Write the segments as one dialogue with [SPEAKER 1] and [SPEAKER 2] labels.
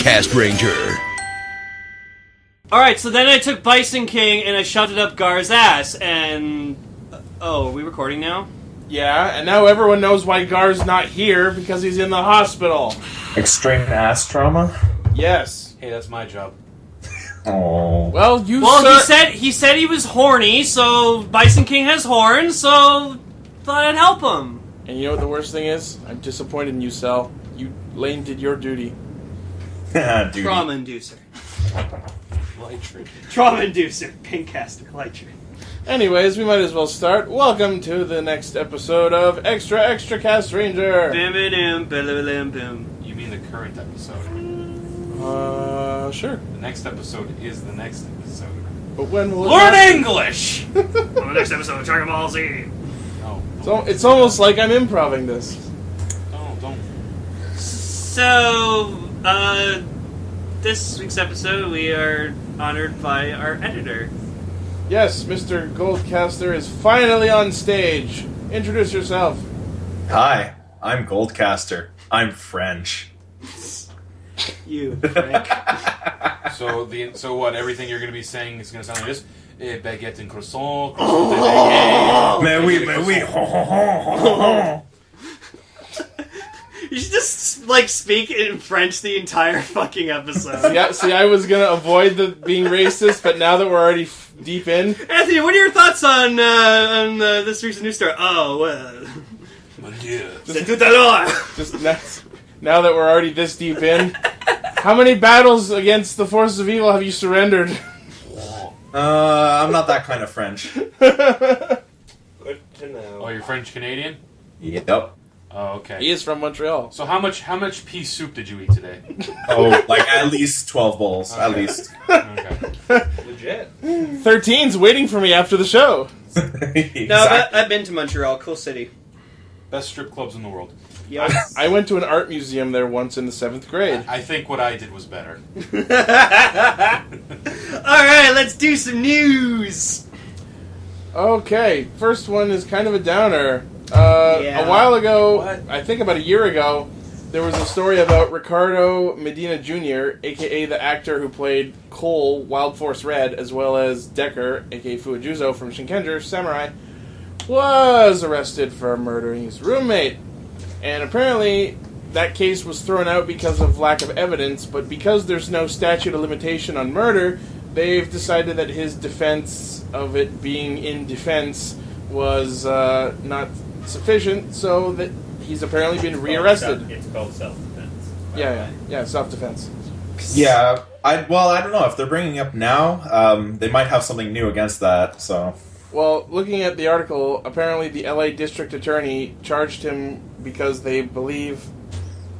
[SPEAKER 1] Castranger.
[SPEAKER 2] Alright, so then I took Bison King and I shoved it up Gar's ass, and... Oh, are we recording now?
[SPEAKER 3] Yeah, and now everyone knows why Gar's not here, because he's in the hospital.
[SPEAKER 4] Extreme ass trauma?
[SPEAKER 3] Yes.
[SPEAKER 5] Hey, that's my job.
[SPEAKER 4] Oh.
[SPEAKER 3] Well,
[SPEAKER 2] he said he was horny, so Bison King has horns, so thought I'd help him.
[SPEAKER 3] And you know what the worst thing is? I'm disappointed in you, Sal. Lane did your duty.
[SPEAKER 4] Duty.
[SPEAKER 2] Trauma inducer.
[SPEAKER 5] Light tree.
[SPEAKER 2] Trauma inducer. Pinkcaster. Light tree.
[SPEAKER 3] Anyways, we might as well start. Welcome to the next episode of Extra Extra Castranger.
[SPEAKER 5] You mean the current episode?
[SPEAKER 3] Sure.
[SPEAKER 5] The next episode is the next episode.
[SPEAKER 3] But when will
[SPEAKER 5] Learn English!
[SPEAKER 2] On the next episode of Dragon Ball Z.
[SPEAKER 5] No.
[SPEAKER 3] So it's almost like I'm improving this.
[SPEAKER 5] Don't.
[SPEAKER 2] So, this week's episode we are honored by our editor.
[SPEAKER 3] Yes, Mr. Goldcaster is finally on stage. Introduce yourself.
[SPEAKER 4] Hi, I'm Goldcaster. I'm French.
[SPEAKER 2] You, Frank.
[SPEAKER 5] So what? Everything you're going to be saying is going to sound like this. Baguette and croissant.
[SPEAKER 4] Mais oui.
[SPEAKER 2] You should just, speak in French the entire fucking episode.
[SPEAKER 3] Yeah, see, I was going to avoid being racist, but now that we're already deep in...
[SPEAKER 2] Anthony, what are your thoughts on this recent news story? Oh, well...
[SPEAKER 5] Mon Dieu.
[SPEAKER 2] C'est tout à l'heure!
[SPEAKER 3] Just now that we're already this deep in, how many battles against the forces of evil have you surrendered?
[SPEAKER 4] I'm not that kind of French.
[SPEAKER 2] Good to know.
[SPEAKER 5] Oh, you're French-Canadian?
[SPEAKER 4] Yep.
[SPEAKER 5] Oh, okay.
[SPEAKER 3] He is from Montreal.
[SPEAKER 5] So how much pea soup did you eat today?
[SPEAKER 4] Oh, like at least 12 bowls.
[SPEAKER 5] Okay.
[SPEAKER 4] At least.
[SPEAKER 5] Okay.
[SPEAKER 2] Legit.
[SPEAKER 3] 13's waiting for me after the show.
[SPEAKER 4] Exactly.
[SPEAKER 2] No, but I've been to Montreal. Cool city.
[SPEAKER 5] Best strip clubs in the world.
[SPEAKER 2] Yep.
[SPEAKER 3] I went to an art museum there once in the 7th grade.
[SPEAKER 5] I think what I did was better.
[SPEAKER 2] Alright, let's do some news!
[SPEAKER 3] Okay, first one is kind of a downer.
[SPEAKER 2] Yeah.
[SPEAKER 3] A while ago,
[SPEAKER 5] What?
[SPEAKER 3] I think about a year ago, there was a story about Ricardo Medina Jr., a.k.a. the actor who played Cole, Wild Force Red, as well as Decker, a.k.a. Fujizuo from Shinkenger Samurai, was arrested for murdering his roommate. And apparently, that case was thrown out because of lack of evidence, but because there's no statute of limitation on murder, they've decided that his defense of it being in defense was not sufficient, so that he's apparently been rearrested.
[SPEAKER 6] It's called self-defense.
[SPEAKER 3] Yeah, self-defense.
[SPEAKER 4] Yeah, I don't know. If they're bringing up now, they might have something new against that, so...
[SPEAKER 3] Well, looking at the article, apparently the LA District Attorney charged him because they believe,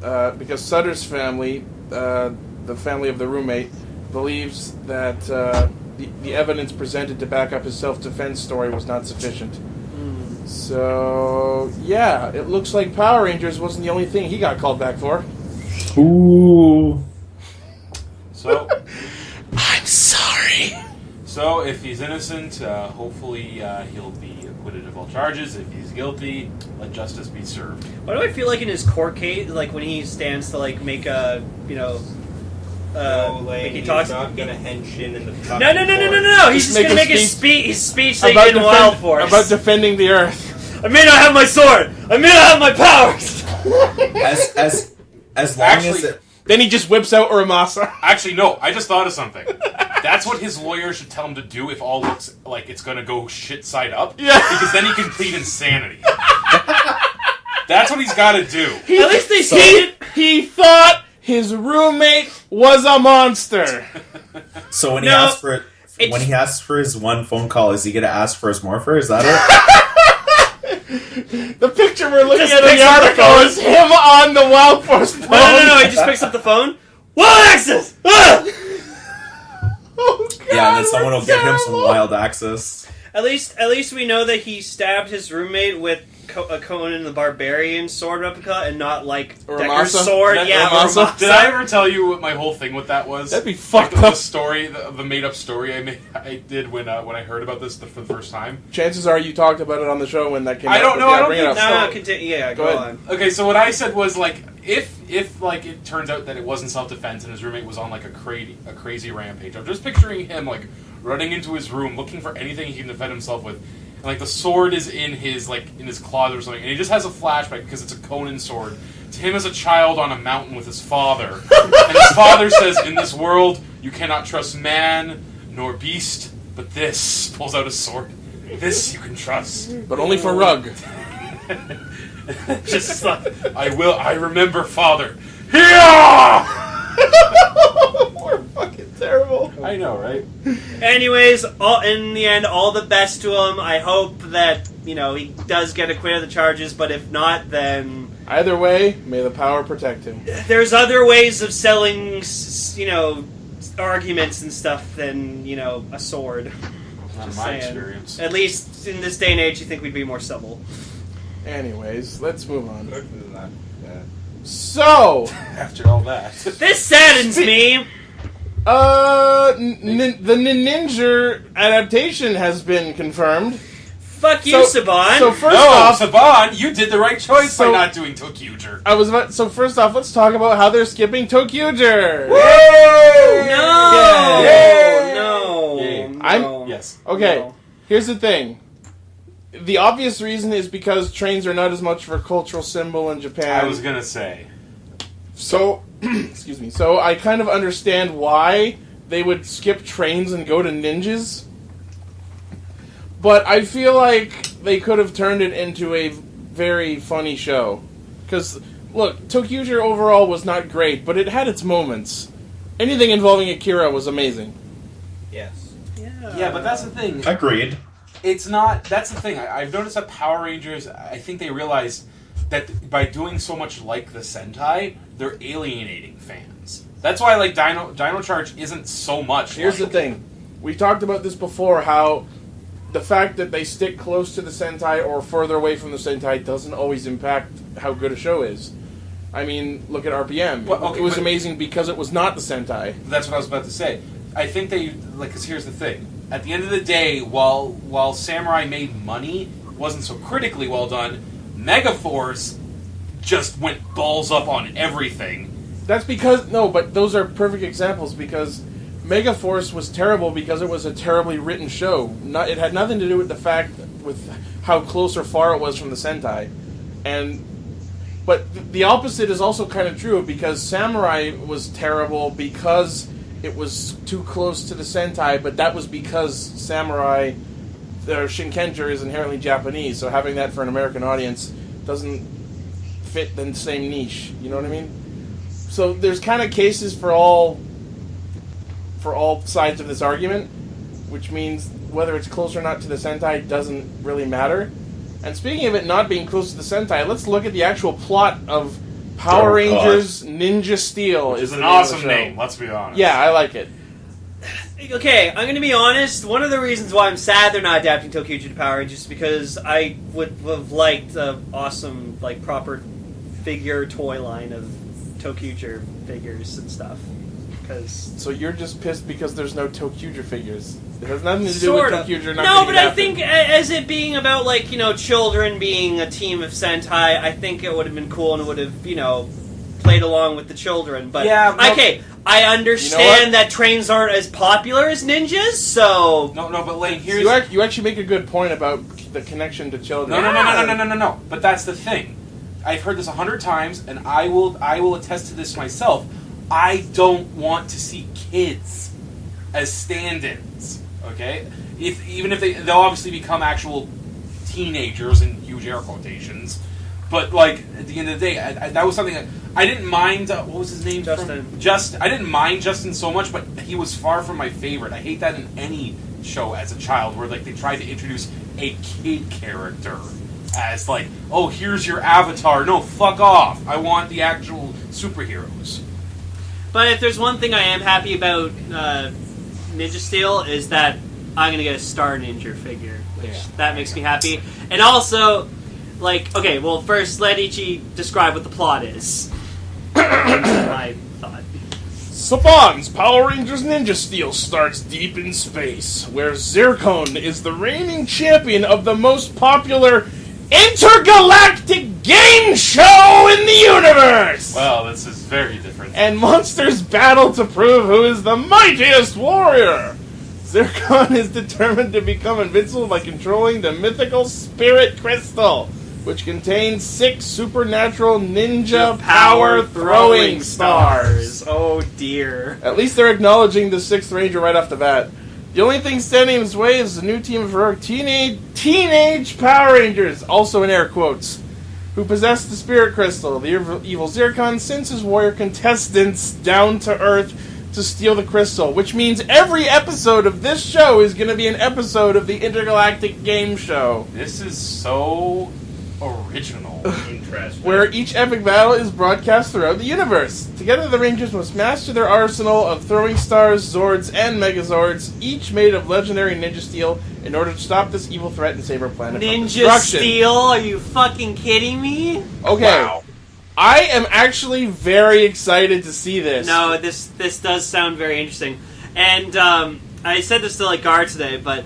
[SPEAKER 3] because Sutter's family, the family of the roommate, believes that the evidence presented to back up his self-defense story was not sufficient. So, yeah, it looks like Power Rangers wasn't the only thing he got called back for.
[SPEAKER 4] Ooh.
[SPEAKER 5] So,
[SPEAKER 3] I'm sorry.
[SPEAKER 5] so if he's innocent, hopefully he'll be acquitted of all charges. If he's guilty, let justice be served.
[SPEAKER 2] Why do I feel like in his court case, when he stands to, make a, he talks...
[SPEAKER 6] not gonna hench in the fucking
[SPEAKER 2] No! He's just gonna make his speech that he did in Wild Force.
[SPEAKER 3] About defending the Earth.
[SPEAKER 2] I may not have my sword! I may not have my powers!
[SPEAKER 4] As long as it...
[SPEAKER 3] Then he just whips out Uramasa.
[SPEAKER 5] Actually, no, I just thought of something. That's what his lawyer should tell him to do if all looks like it's gonna go shit side up.
[SPEAKER 3] Yeah.
[SPEAKER 5] Because then he can plead insanity. That's what he's gotta do.
[SPEAKER 2] At least they
[SPEAKER 3] He thought his roommate was a monster.
[SPEAKER 4] So when he asks for it, when he asks for his one phone call, is he gonna ask for his morpher? Is that it?
[SPEAKER 3] The picture we're looking
[SPEAKER 2] Just
[SPEAKER 3] at in
[SPEAKER 2] picks
[SPEAKER 3] the
[SPEAKER 2] up the
[SPEAKER 3] article
[SPEAKER 2] phone.
[SPEAKER 3] is him on the Wild Force phone.
[SPEAKER 2] No, he just picks up the phone. Wild access! Ah!
[SPEAKER 3] Oh, God,
[SPEAKER 4] Yeah, and then someone will give him some
[SPEAKER 3] terrible.
[SPEAKER 4] wild access.
[SPEAKER 2] At least we know that he stabbed his roommate with a Conan the Barbarian sword replica and not like
[SPEAKER 3] Or
[SPEAKER 2] Decker's
[SPEAKER 3] Amasa?
[SPEAKER 2] sword.
[SPEAKER 3] Did
[SPEAKER 2] Yeah,
[SPEAKER 3] Amasa?
[SPEAKER 2] or Amasa.
[SPEAKER 5] Did I ever tell you what my whole thing with that was?
[SPEAKER 3] That'd be fucked
[SPEAKER 5] the
[SPEAKER 3] up.
[SPEAKER 5] story, the made-up story I did when I heard about this for the first time.
[SPEAKER 3] Chances are you talked about it on the show when that came out.
[SPEAKER 5] I don't know,
[SPEAKER 3] but
[SPEAKER 5] I don't
[SPEAKER 3] bring it
[SPEAKER 5] think
[SPEAKER 3] up.
[SPEAKER 2] No, continue. Yeah,
[SPEAKER 3] Go
[SPEAKER 2] go
[SPEAKER 3] ahead.
[SPEAKER 2] on.
[SPEAKER 5] Okay, so what I said was like, if like it turns out that it wasn't self-defense and his roommate was on like a crazy rampage, I'm just picturing him like running into his room looking for anything he can defend himself with, and like the sword is in his closet or something, and he just has a flashback because it's a Conan sword to him as a child on a mountain with his father, and his father says, "In this world, you cannot trust man nor beast, but this," pulls out a sword. "This you can trust."
[SPEAKER 3] But only for Rug.
[SPEAKER 2] Just like,
[SPEAKER 5] I remember, father. Yeah!
[SPEAKER 3] We're fucking terrible.
[SPEAKER 5] I know, right?
[SPEAKER 2] anyways, in the end, all the best to him. I hope that he does get acquitted of the charges, but if not, then
[SPEAKER 3] Either way, may the power protect him.
[SPEAKER 2] there's other ways of selling, arguments and stuff than a sword.
[SPEAKER 5] Not
[SPEAKER 2] Just
[SPEAKER 5] my
[SPEAKER 2] saying.
[SPEAKER 5] experience.
[SPEAKER 2] At least in this day and age, you think we'd be more civil.
[SPEAKER 3] Anyways, let's move on.
[SPEAKER 6] Hopefully not.
[SPEAKER 3] So,
[SPEAKER 5] After all that.
[SPEAKER 2] This saddens me.
[SPEAKER 3] the Ninja adaptation has been confirmed.
[SPEAKER 2] Fuck you,
[SPEAKER 3] So-
[SPEAKER 2] Saban.
[SPEAKER 3] So first
[SPEAKER 5] No,
[SPEAKER 3] off,
[SPEAKER 5] Saban, you did the right choice
[SPEAKER 3] So-
[SPEAKER 5] by not doing Tokuger.
[SPEAKER 3] so first off, let's talk about how they're skipping Tokuger.
[SPEAKER 2] no,
[SPEAKER 3] Yay!
[SPEAKER 2] no,
[SPEAKER 5] Yay.
[SPEAKER 2] no.
[SPEAKER 5] Yes.
[SPEAKER 3] Okay,
[SPEAKER 2] No.
[SPEAKER 3] here's the thing. The obvious reason is because trains are not as much of a cultural symbol in Japan.
[SPEAKER 5] I was gonna say.
[SPEAKER 3] So, excuse me. So I kind of understand why they would skip trains and go to ninjas. But I feel like they could have turned it into a very funny show. Because, look, Tokuger overall was not great, but it had its moments. Anything involving Akira was amazing.
[SPEAKER 6] Yes.
[SPEAKER 5] Yeah, but that's the thing.
[SPEAKER 4] Agreed.
[SPEAKER 5] It's not. That's the thing. I've noticed that Power Rangers. I think they realized that by doing so much like the Sentai, they're alienating fans. That's why like Dino Charge isn't so much.
[SPEAKER 3] Here's the
[SPEAKER 5] like,
[SPEAKER 3] thing. We talked about this before, how the fact that they stick close to the Sentai or further away from the Sentai doesn't always impact how good a show is. I mean, look at RPM.
[SPEAKER 5] Well, okay,
[SPEAKER 3] it was
[SPEAKER 5] but-
[SPEAKER 3] amazing because it was not the Sentai.
[SPEAKER 5] That's what I was about to say. I think they like because here's the thing. At the end of the day, while Samurai made money, it wasn't so critically well done. Megaforce just went balls up on everything.
[SPEAKER 3] That's because but those are perfect examples because Megaforce was terrible because it was a terribly written show. It had nothing to do with the fact with how close or far it was from the Sentai, but the opposite is also kind of true because Samurai was terrible because it was too close to the Sentai, but that was because Samurai, Shinkenger is inherently Japanese, so having that for an American audience doesn't fit the same niche. You know what I mean? So there's kind of cases for all sides of this argument, which means whether it's close or not to the Sentai doesn't really matter. And speaking of it not being close to the Sentai, let's look at the actual plot of Power Rangers Ninja Steel.
[SPEAKER 5] Which is an
[SPEAKER 3] the name of the
[SPEAKER 5] awesome
[SPEAKER 3] show.
[SPEAKER 5] name. Let's be honest.
[SPEAKER 3] Yeah, I like it.
[SPEAKER 2] Okay, I'm gonna be honest. One of the reasons why I'm sad they're not adapting Tokuger to Power Rangers is because I would have liked an awesome, proper figure toy line of Tokuger figures and stuff.
[SPEAKER 3] So you're just pissed because there's no Tokuger figures. It has nothing to do
[SPEAKER 2] Sort
[SPEAKER 3] with
[SPEAKER 2] of.
[SPEAKER 3] Tokuger not
[SPEAKER 2] No,
[SPEAKER 3] getting
[SPEAKER 2] but I
[SPEAKER 3] adapted.
[SPEAKER 2] think as it being about children being a team of Sentai, I think it would have been cool and it would have played along with the children. But
[SPEAKER 5] Yeah, no-
[SPEAKER 2] okay, I understand that trains aren't as popular as ninjas, so
[SPEAKER 5] No, but Lane, here's
[SPEAKER 3] you actually make a good point about the connection to children.
[SPEAKER 5] No. But that's the thing. I've heard this 100 times, and I will attest to this myself. I don't want to see kids as stand-ins. Okay, even if they'll obviously become actual teenagers in huge air quotations. But at the end of the day, that was something that I didn't mind. What was his name?
[SPEAKER 2] Justin.
[SPEAKER 5] I didn't mind Justin so much, but he was far from my favorite. I hate that in any show as a child, where they tried to introduce a kid character as oh, here's your avatar. No, fuck off. I want the actual superheroes.
[SPEAKER 2] But if there's one thing I am happy about Ninja Steel is that I'm gonna get a Star Ninja figure, which that makes me happy. And also, Like, okay, well, first let Ichi describe what the plot is. My thought.
[SPEAKER 3] Saban's Power Rangers Ninja Steel starts deep in space, where Zircon is the reigning champion of the most popular intergalactic game show in the universe!
[SPEAKER 5] Well, this is very different.
[SPEAKER 3] And monsters battle to prove who is the mightiest warrior! Zircon is determined to become invincible by controlling the mythical Spirit Crystal, which contains 6 supernatural ninja power throwing stars.
[SPEAKER 2] Oh dear.
[SPEAKER 3] At least they're acknowledging the 6th Ranger right off the bat. The only thing standing in his way is the new team of heroic teenage Power Rangers, also in air quotes, who possess the Spirit Crystal. The evil Zircon sends his warrior contestants down to Earth to steal the crystal, which means every episode of this show is going to be an episode of the Intergalactic Game Show.
[SPEAKER 5] This is so original.
[SPEAKER 6] Interesting.
[SPEAKER 3] Where each epic battle is broadcast throughout the universe. Together, the Rangers must master their arsenal of throwing stars, Zords, and Megazords, each made of legendary ninja steel, in order to stop this evil threat and save our planet from
[SPEAKER 2] Ninja
[SPEAKER 3] destruction.
[SPEAKER 2] Steel? Are you fucking kidding me?
[SPEAKER 3] Okay,
[SPEAKER 6] Wow.
[SPEAKER 3] I am actually very excited to see this.
[SPEAKER 2] No, this does sound very interesting. And I said this to like Gar today, but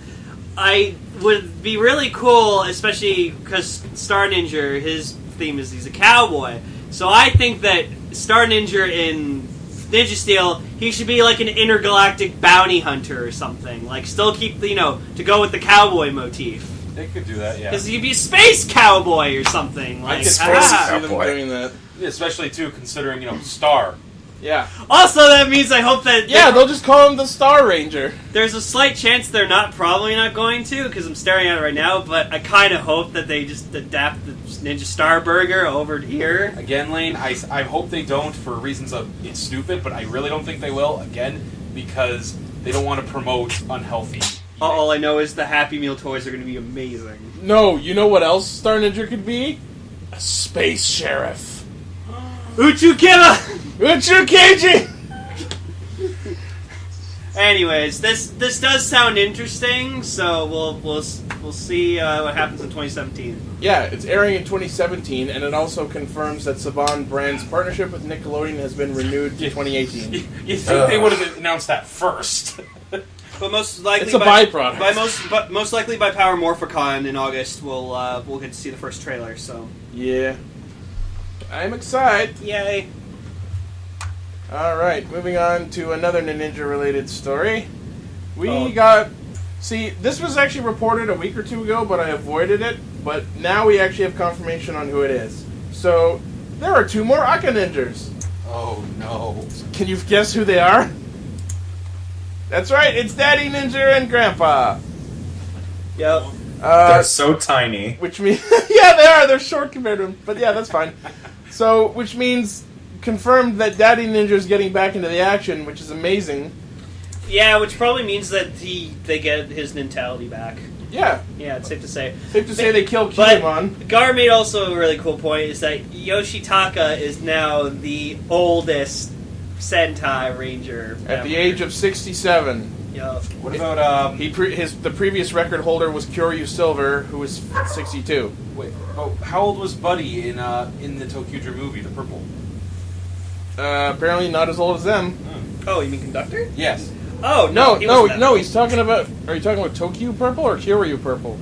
[SPEAKER 2] I would be really cool, especially because Star Ninja, his theme is he's a cowboy. So I think that Star Ninja in Ninja Steel, he should be like an intergalactic bounty hunter or something. Like, still keep the, to go with the cowboy motif.
[SPEAKER 5] They could do that, yeah.
[SPEAKER 2] Because he'd be a space cowboy or something. Like,
[SPEAKER 5] could
[SPEAKER 3] I
[SPEAKER 5] totally
[SPEAKER 3] see
[SPEAKER 2] ah.
[SPEAKER 3] them
[SPEAKER 4] Cowboy.
[SPEAKER 3] doing that.
[SPEAKER 5] Especially, too, considering, Star.
[SPEAKER 3] Yeah.
[SPEAKER 2] Also, that means I hope that
[SPEAKER 3] Yeah, they'll just call him the Star Ranger.
[SPEAKER 2] there's a slight chance they're probably not going to, because I'm staring at it right now, but I kind of hope that they just adapt the Ninja Star Burger over here.
[SPEAKER 5] Again, Lane, I hope they don't for reasons of it's stupid, but I really don't think they will, again, because they don't want to promote unhealthy eating.
[SPEAKER 2] All I know is the Happy Meal toys are going to be amazing.
[SPEAKER 3] No, you know what else Star Ninja could be? A space sheriff.
[SPEAKER 2] Uchukeba!
[SPEAKER 3] Uchu Keiji!
[SPEAKER 2] Anyways, this does sound interesting, so we'll see what happens in 2017.
[SPEAKER 3] Yeah, it's airing in 2017, and it also confirms that Saban Brand's partnership with Nickelodeon has been renewed to 2018.
[SPEAKER 5] You think they would have announced that first?
[SPEAKER 2] But most likely,
[SPEAKER 3] It's a byproduct.
[SPEAKER 2] But most likely by Power Morphicon in August, we'll get to see the first trailer. So
[SPEAKER 3] Yeah. I'm excited.
[SPEAKER 2] yay!
[SPEAKER 3] Alright, moving on to another Ninja-related story. See, this was actually reported a week or two ago, but I avoided it. But now we actually have confirmation on who it is. So, there are 2 more Aka Ninjas.
[SPEAKER 5] Oh, no.
[SPEAKER 3] Can you guess who they are? That's right, it's Daddy Ninja and Grandpa.
[SPEAKER 2] Yep.
[SPEAKER 4] They're so tiny.
[SPEAKER 3] Which means, yeah, they are. They're short compared to him, but yeah, that's fine. So, which means confirmed that Daddy Ninja is getting back into the action, which is amazing.
[SPEAKER 2] Yeah, which probably means that they get his mentality back.
[SPEAKER 3] Yeah,
[SPEAKER 2] Yeah, it's safe to say.
[SPEAKER 3] safe to say they kill
[SPEAKER 2] But
[SPEAKER 3] Kinemon.
[SPEAKER 2] Gar made also a really cool point, is that Yoshitaka is now the oldest Sentai Ranger
[SPEAKER 3] At the
[SPEAKER 2] ever.
[SPEAKER 3] age of 67.
[SPEAKER 2] Yup.
[SPEAKER 5] What about,
[SPEAKER 3] The previous record holder was Kyoryu Silver, who was 62.
[SPEAKER 5] wait, how old was Buddy in the Tokuja movie, the purple?
[SPEAKER 3] Apparently not as old as them.
[SPEAKER 2] Oh, you mean Conductor?
[SPEAKER 5] Yes.
[SPEAKER 2] Oh,
[SPEAKER 3] No,
[SPEAKER 2] he wasn't that
[SPEAKER 3] no,
[SPEAKER 2] old.
[SPEAKER 3] he's talking about... Are you talking about Tokyo Purple or Kyoryu Purple?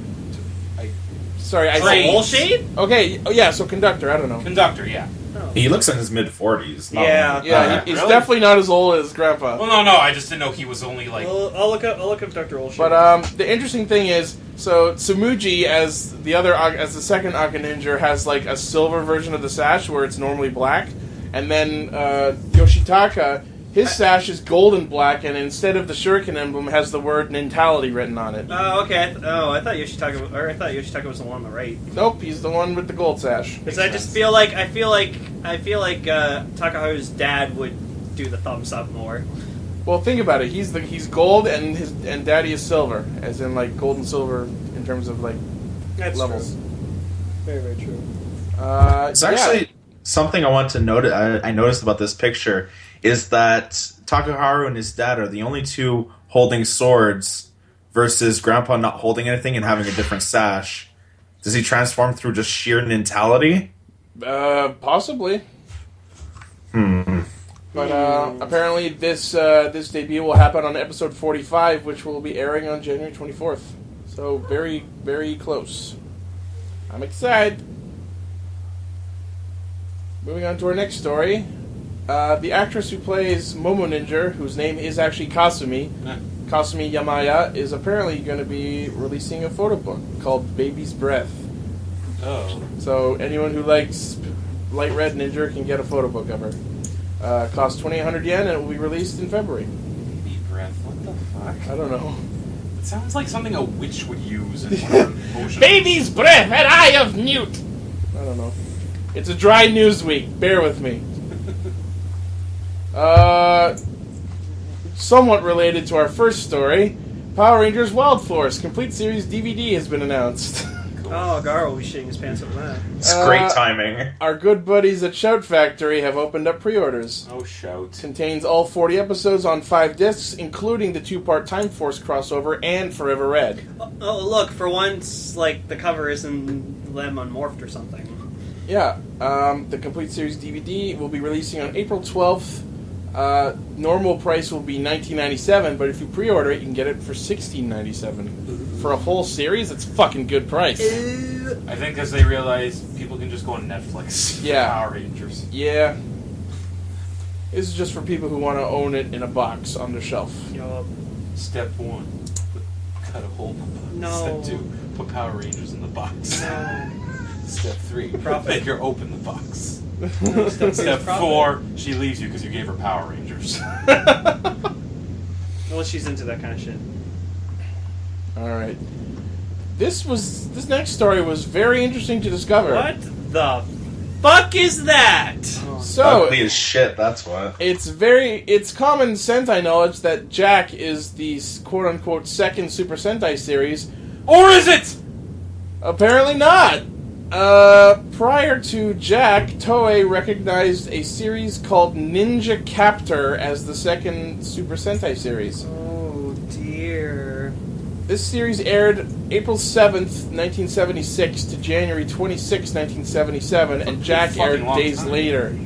[SPEAKER 3] Sorry, I...
[SPEAKER 2] Oh, Bullshade?
[SPEAKER 3] Okay, oh, yeah, so Conductor, I don't know.
[SPEAKER 5] Conductor, yeah.
[SPEAKER 4] He looks in his mid-40s.
[SPEAKER 2] Yeah.
[SPEAKER 3] Yeah, he's
[SPEAKER 5] Really?
[SPEAKER 3] definitely not as old as Grandpa.
[SPEAKER 5] Well, no, I just didn't know he was only, like...
[SPEAKER 2] Well, I'll look up Dr. Olshade.
[SPEAKER 3] But the interesting thing is, so Tsumuji as the second Aka Ninja has like a silver version of the sash where it's normally black, and then Yoshitaka, his sash is gold and black, and instead of the shuriken emblem has the word mentality written on it.
[SPEAKER 2] Oh, okay. I thought Yoshitaka was the one on the right.
[SPEAKER 3] Nope, he's the one with the gold sash.
[SPEAKER 2] Because I just feel like Takaharu's dad would do the thumbs up more.
[SPEAKER 3] Well, think about it. He's gold, and Daddy is silver, as in like gold and silver in terms of like
[SPEAKER 2] That's
[SPEAKER 3] levels.
[SPEAKER 2] true. Very, very true.
[SPEAKER 4] It's actually something I want to note. I noticed about this picture is that Takaharu and his dad are the only 2 holding swords versus Grandpa not holding anything and having a different sash. Does he transform through just sheer mentality?
[SPEAKER 3] Possibly.
[SPEAKER 4] Hmm.
[SPEAKER 3] But apparently this debut will happen on episode 45, which will be airing on January 24th. So very, very close. I'm excited. Moving on to our next story. The actress who plays Momo Ninja, whose name is actually Kasumi Yamaya, is apparently going to be releasing a photo book called Baby's Breath.
[SPEAKER 5] Oh.
[SPEAKER 3] So anyone who likes Light Red Ninja can get a photo book of her. Costs 2,800 yen, and it will be released in February.
[SPEAKER 5] Baby breath. What the fuck?
[SPEAKER 3] I don't know.
[SPEAKER 5] It sounds like something a witch would use in one of her potions.
[SPEAKER 3] Baby's Breath, an eye of Newt! I don't know. It's a dry news week. Bear with me. Somewhat related to our first story, Power Rangers Wild Force Complete Series DVD has been announced.
[SPEAKER 2] Oh, Gar will be shitting his pants over that.
[SPEAKER 4] It's great timing.
[SPEAKER 3] Our good buddies at Shout Factory have opened up pre-orders.
[SPEAKER 5] Oh, shout.
[SPEAKER 3] Contains all 40 episodes on 5 discs, including the 2-part Time Force crossover and Forever Red.
[SPEAKER 2] Oh, look, for once, like, the cover isn't them unmorphed or something.
[SPEAKER 3] Yeah, the Complete Series DVD will be releasing on April 12th. Normal price will be $19.97, but if you pre-order it, you can get it for $16.97. For a whole series, that's a fucking good price.
[SPEAKER 5] I think because they realize people can just go on Netflix.
[SPEAKER 3] Yeah.
[SPEAKER 5] For Power Rangers.
[SPEAKER 3] Yeah. This is just for people who want to own it in a box on their shelf.
[SPEAKER 2] Yup.
[SPEAKER 5] Step 1, cut a hole in the box.
[SPEAKER 2] No.
[SPEAKER 5] Step 2, put Power Rangers in the box.
[SPEAKER 2] No.
[SPEAKER 5] Step 3,
[SPEAKER 2] Profit.
[SPEAKER 5] make her open the box.
[SPEAKER 2] No, step
[SPEAKER 5] Step
[SPEAKER 2] profit.
[SPEAKER 5] 4, she leaves you because you gave her Power Rangers.
[SPEAKER 2] Well, she's into that kind of shit.
[SPEAKER 3] Alright. This next story was very interesting to discover.
[SPEAKER 2] What the fuck is that?
[SPEAKER 3] So,
[SPEAKER 4] Ugly as shit, that's what.
[SPEAKER 3] it's common Sentai knowledge that Jack is the quote-unquote second Super Sentai series.
[SPEAKER 5] Or is it?
[SPEAKER 3] Apparently not! Prior to Jack, Toei recognized a series called Ninja Captur as the second Super Sentai series.
[SPEAKER 2] Oh, dear.
[SPEAKER 3] This series aired April 7th, 1976 to January 26th, 1977, and Jack
[SPEAKER 5] fucking
[SPEAKER 3] aired
[SPEAKER 5] long
[SPEAKER 3] days
[SPEAKER 5] time.
[SPEAKER 3] later.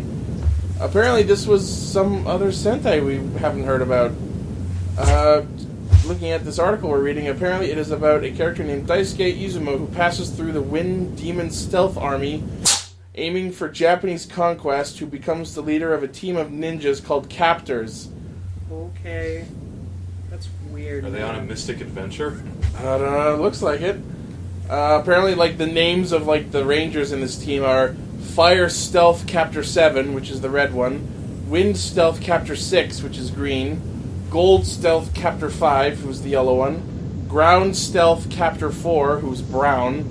[SPEAKER 3] Apparently this was some other Sentai we haven't heard about. Looking at this article we're reading, apparently it is about a character named Daisuke Izumo who passes through the Wind Demon Stealth Army aiming for Japanese conquest, who becomes the leader of a team of ninjas called Captors.
[SPEAKER 2] Okay. That's weird.
[SPEAKER 5] Are they on a mystic adventure?
[SPEAKER 3] I don't know, looks like it. Apparently, like, the names of, like, the rangers in this team are Fire Stealth Captor 7, which is the red one, Wind Stealth Captor 6, which is green, Gold Stealth Captor 5, who's the yellow one, Ground Stealth Captor 4, who's brown,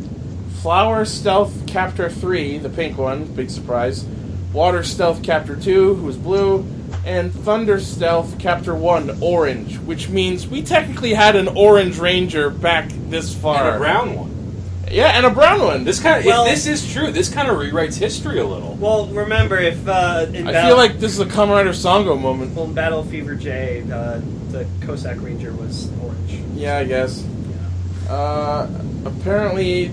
[SPEAKER 3] Flower Stealth Captor 3, the pink one, big surprise, Water Stealth Captor 2, who's blue, and Thunder Stealth Captor 1, orange, which means we technically had an orange ranger back this far.
[SPEAKER 5] And a brown one.
[SPEAKER 3] Yeah, and a brown one.
[SPEAKER 5] This kind of,
[SPEAKER 2] Well-
[SPEAKER 5] if this is true, this kind of rewrites history a little.
[SPEAKER 2] Well, remember, if
[SPEAKER 3] I feel like this is a Kamen Rider Songo moment.
[SPEAKER 2] Well, in Battle Fever J, the Cossack Ranger was orange.
[SPEAKER 3] Yeah, I guess. Apparently,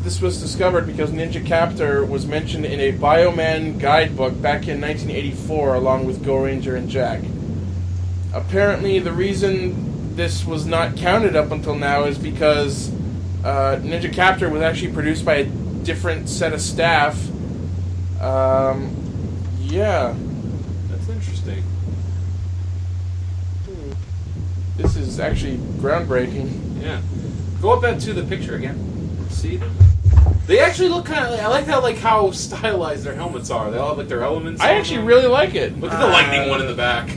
[SPEAKER 3] this was discovered because Ninja Captor was mentioned in a Bioman guidebook back in 1984 along with Go Ranger and Jack. Apparently, the reason this was not counted up until now is because Ninja Captor was actually produced by a different set of staff. Yeah.
[SPEAKER 5] That's interesting.
[SPEAKER 3] This is actually groundbreaking.
[SPEAKER 5] Yeah. Go up to the picture again. See them? They actually look kind of. I like how stylized their helmets are. They all have like their elements.
[SPEAKER 3] I
[SPEAKER 5] on
[SPEAKER 3] actually
[SPEAKER 5] them.
[SPEAKER 3] really like it.
[SPEAKER 5] Look at the lightning one in the back.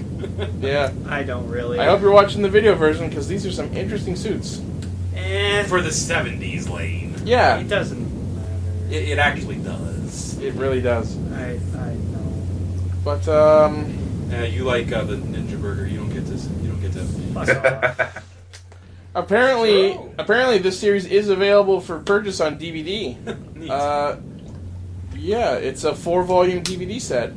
[SPEAKER 3] Yeah.
[SPEAKER 2] I don't really.
[SPEAKER 3] I hope you're watching the video version because these are some interesting suits.
[SPEAKER 5] For the 70s lane.
[SPEAKER 3] Yeah,
[SPEAKER 2] It doesn't matter.
[SPEAKER 5] It actually does.
[SPEAKER 3] it really does.
[SPEAKER 2] I know.
[SPEAKER 3] But
[SPEAKER 5] You like the Ninja Burger. You don't get this. You don't get to.
[SPEAKER 2] Fuck off.
[SPEAKER 3] apparently,
[SPEAKER 5] True.
[SPEAKER 3] apparently this series is available for purchase on DVD.
[SPEAKER 5] Neat.
[SPEAKER 3] Yeah, it's a 4-volume DVD set.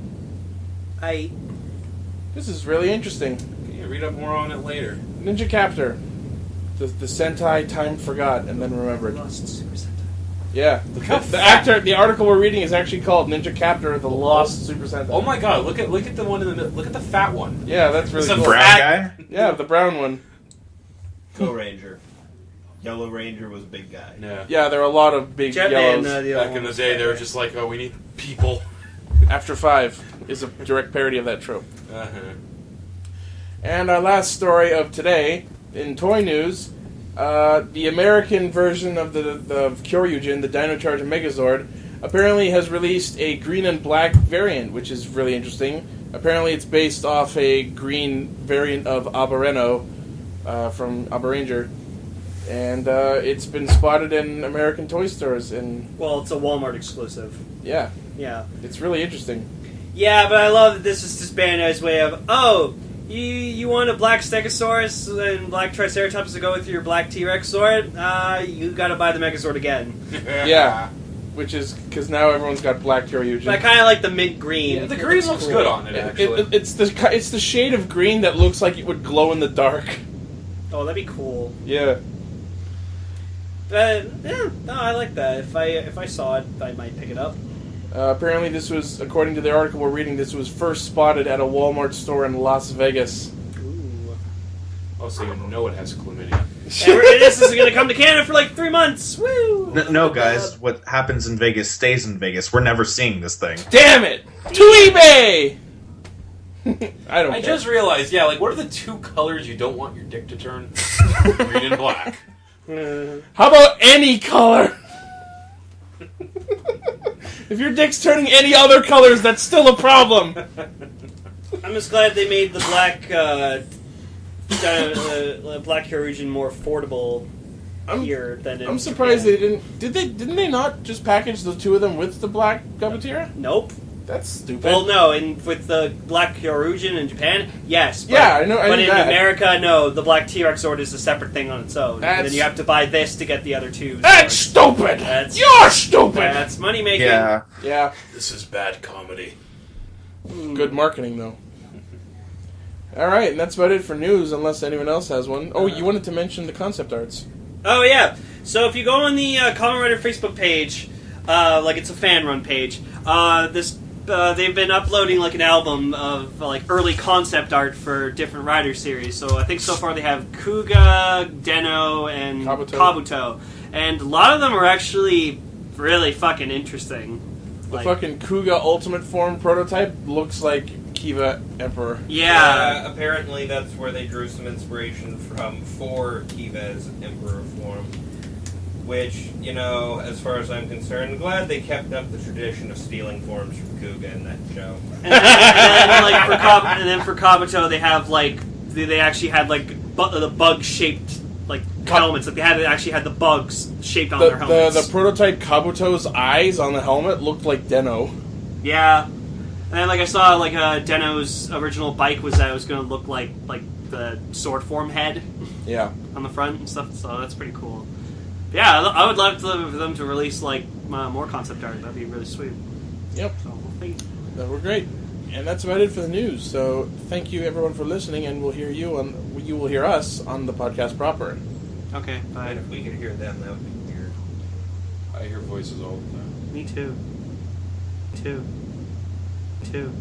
[SPEAKER 3] This is really interesting.
[SPEAKER 5] Yeah, read up more on it later.
[SPEAKER 3] Ninja Captor, the Sentai time forgot and then remembered.
[SPEAKER 2] Lost Super Sentai.
[SPEAKER 3] Yeah. The article we're reading is actually called Ninja Kaptur, the Lost Super Sentai.
[SPEAKER 5] Oh my god! Look at the one in the middle. Look at the fat one.
[SPEAKER 3] Yeah, that's really
[SPEAKER 5] It's a
[SPEAKER 3] cool.
[SPEAKER 4] Brown guy?
[SPEAKER 3] Yeah, the brown one.
[SPEAKER 6] Go Ranger. Yellow Ranger was a big guy.
[SPEAKER 3] Yeah, there are a lot of big
[SPEAKER 2] Jetman,
[SPEAKER 3] yellows.
[SPEAKER 5] Back in the day, they were just like, oh, we need people.
[SPEAKER 3] After 5 is a direct parody of that trope.
[SPEAKER 5] Uh-huh.
[SPEAKER 3] And our last story of today, in toy news, the American version of the Kyoryujin, the Dino Charge Megazord, apparently has released a green and black variant, which is really interesting. Apparently it's based off a green variant of Abareno from Abaranger. And it's been spotted in American toy stores.
[SPEAKER 2] Well, it's a Walmart exclusive.
[SPEAKER 3] Yeah,
[SPEAKER 2] Yeah.
[SPEAKER 3] it's really interesting.
[SPEAKER 2] Yeah, but I love that this is just Bandai's way of, you want a black Stegosaurus and black Triceratops to go with your black T-Rex sword? You gotta buy the Megazord again.
[SPEAKER 3] Yeah, which is because now everyone's got black Kyoryujin.
[SPEAKER 2] But I kind of like the mint green.
[SPEAKER 5] Yeah, the green looks
[SPEAKER 2] cool.
[SPEAKER 5] good on it, actually.
[SPEAKER 3] It's the shade of green that looks like it would glow in the dark.
[SPEAKER 2] Oh, that'd be cool.
[SPEAKER 3] Yeah.
[SPEAKER 2] But yeah, no, I like that. If I saw it, I might pick it up.
[SPEAKER 3] Apparently, this was, according to the article we're reading, this was first spotted at a Walmart store in Las Vegas.
[SPEAKER 2] Ooh.
[SPEAKER 5] Oh, so you know it has chlamydia.
[SPEAKER 2] And this is going to come to Canada for like 3 months. Woo!
[SPEAKER 4] No, guys. What happens in Vegas stays in Vegas. We're never seeing this thing.
[SPEAKER 3] Damn it! To eBay! I don't
[SPEAKER 5] I
[SPEAKER 3] care.
[SPEAKER 5] just realized, what are the 2 colors you don't want your dick to turn? Green and black.
[SPEAKER 3] How about any color? If your dick's turning any other colors, that's still a problem.
[SPEAKER 2] I'm just glad they made the black black Kyoryujin more affordable here than in
[SPEAKER 3] I'm surprised
[SPEAKER 2] Japan.
[SPEAKER 3] they didn't they not just package the 2 of them with the black Gabutira?
[SPEAKER 2] Nope.
[SPEAKER 3] That's stupid.
[SPEAKER 2] Well, no, with the black Kyoryujin in Japan, yes. But,
[SPEAKER 3] Yeah, I know.
[SPEAKER 2] But in
[SPEAKER 3] that.
[SPEAKER 2] America, no. The black T-Rex sword is a separate thing on its own. And then you have to buy this to get the other 2.
[SPEAKER 3] That's stupid. You're stupid.
[SPEAKER 2] That's money making.
[SPEAKER 4] Yeah.
[SPEAKER 3] Yeah.
[SPEAKER 5] This is bad comedy.
[SPEAKER 3] Good marketing, though. All right, and that's about it for news, unless anyone else has one. Oh, you wanted to mention the concept arts.
[SPEAKER 2] Oh yeah. So if you go on the Kamen Rider Facebook page, like it's a fan run page, they've been uploading like an album of like early concept art for different Rider series. So I think so far they have Kuga, Deno, and Kabuto. And a lot of them are actually really fucking interesting.
[SPEAKER 3] The fucking Kuga Ultimate Form prototype looks like Kiva Emperor.
[SPEAKER 2] Yeah.
[SPEAKER 6] Apparently that's where they drew some inspiration from for Kiva's Emperor form. Which, as far as I'm concerned, I'm glad they kept up the tradition of stealing forms from Kuga in that show.
[SPEAKER 2] And then for Kabuto, they have they actually had the bug shaped helmets. Like they actually had the bugs shaped on their helmets.
[SPEAKER 3] The prototype Kabuto's eyes on the helmet looked like Deno.
[SPEAKER 2] Yeah, and then I saw Deno's original bike was going to look like the sword form head.
[SPEAKER 3] Yeah.
[SPEAKER 2] On the front and stuff. So that's pretty cool. Yeah, I would love for them to release more concept art. That'd be really sweet.
[SPEAKER 3] Yep.
[SPEAKER 2] So we'll see.
[SPEAKER 3] That were great. And that's about it for the news. So thank you everyone for listening, and you will hear us on the podcast proper.
[SPEAKER 2] Okay, bye.
[SPEAKER 6] And if we could hear them, that would be weird.
[SPEAKER 5] I hear voices all the time.
[SPEAKER 2] Me too. Me too.